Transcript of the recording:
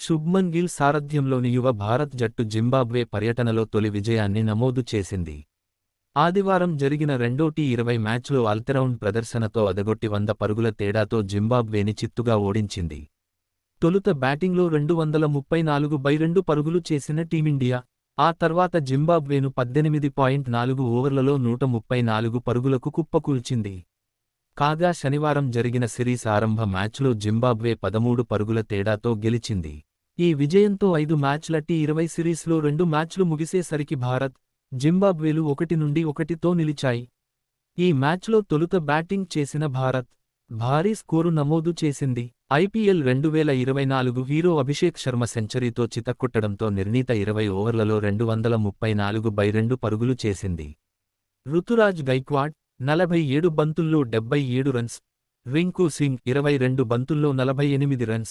శుభ్మన్ గిల్ సారథ్యంలోని యువ భారత్ జట్టు జింబాబ్వే పర్యటనలో తొలి విజయాన్ని నమోదు చేసింది. ఆదివారం జరిగిన రెండో టీ20 మ్యాచ్లో ఆల్రౌండ్ ప్రదర్శనతో అదగొట్టి 100 పరుగుల తేడాతో జింబాబ్వేని చిత్తుగా ఓడించింది. తొలుత బ్యాటింగ్లో 234/2 పరుగులు చేసిన టీమిండియా ఆ తర్వాత జింబాబ్వేను 18.4 ఓవర్లలో 134 పరుగులకు కుప్పకూల్చింది. కాగా శనివారం జరిగిన సిరీస్ ఆరంభ మ్యాచ్లో జింబాబ్వే 13 పరుగుల తేడాతో గెలిచింది. ఈ విజయంతో 5 మ్యాచ్ల టీ20 సిరీస్లో 2 మ్యాచ్లు ముగిసేసరికి భారత్, జింబాబ్వేలు 1-1తో నిలిచాయి. ఈ మ్యాచ్లో తొలుత బ్యాటింగ్ చేసిన భారత్ భారీ స్కోరు నమోదు చేసింది. ఐపీఎల్ 2024 హీరో అభిషేక్ శర్మ సెంచరీతో చితక్కొట్టడంతో నిర్ణీత 20 ఓవర్లలో 234/2 పరుగులు చేసింది. రుతురాజ్ గైక్వాడ్ 47 బంతుల్లో 77 రన్స్, రింకు సింగ్ 22 బంతుల్లో 48 రన్స్,